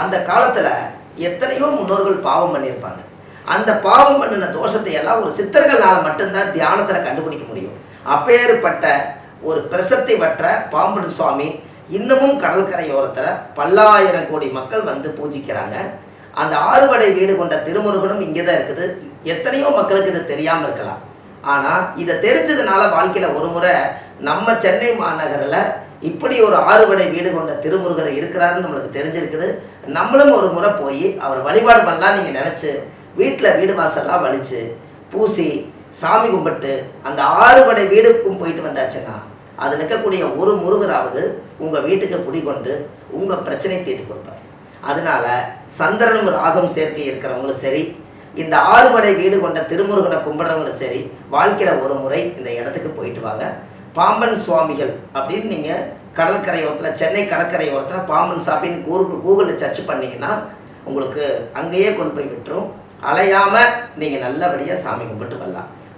அந்த காலத்தில் எத்தனையோ முன்னோர்கள் பாவம் பண்ணியிருப்பாங்க. அந்த பாவம் பண்ணின தோஷத்தை எல்லாம் ஒரு சித்தர்களால் மட்டும்தான் தியானத்தில் கண்டுபிடிக்க முடியும். அப்பேற்பட்ட ஒரு பிரசத்தி வற்ற பாம்பன் சுவாமி இன்னமும் கடற்கரையோரத்தில் பல்லாயிரம் கோடி மக்கள் வந்து பூஜிக்கிறாங்க. அந்த ஆறுபடை வீடு கொண்ட திருமுருகனும் இங்கே தான் இருக்குது. எத்தனையோ மக்களுக்கு இது தெரியாமல் இருக்கலாம். ஆனால் இதை தெரிஞ்சதுனால வாழ்க்கையில் ஒரு முறை நம்ம சென்னை மாநகரில் இப்படி ஒரு ஆறுபடை வீடு கொண்ட திருமுருகர் இருக்கிறாருன்னு நம்மளுக்கு தெரிஞ்சிருக்குது. நம்மளும் ஒரு முறை போய் அவர் வழிபாடு பண்ணலாம் நீங்கள் நினச்சி வீட்டில் வீடு வாசல்லாம் வலிச்சு பூசி சாமி கும்பிட்டு அந்த ஆறுபடை வீடுக்கும் போயிட்டு வந்தாச்சுன்னா அதில் இருக்கக்கூடிய ஒரு முருகராவது உங்கள் வீட்டுக்கு குடிக்கொண்டு உங்கள் பிரச்சனை தீர்த்து கொடுப்பார். அதனால சந்திரனும் ராகம் சேர்க்கை இருக்கிறவங்களும் சரி, இந்த ஆறுபடை வீடு கொண்ட திருமுருகனை கும்பிட்றவங்களும் சரி, வாழ்க்கையில் ஒரு முறை இந்த இடத்துக்கு போயிட்டு வாங்க. பாம்பன் சுவாமிகள் அப்படின்னு நீங்கள் கடற்கரையோரத்தில், சென்னை கடற்கரையோரத்தில் பாம்பன் சாப்பின்னு கூகுளில் சர்ச் பண்ணிங்கன்னா உங்களுக்கு அங்கேயே கொண்டு போய் விட்டுரும். அலையாமல் நீங்கள் நல்லபடியாக சாமி கும்பிட்டு வரலாம்.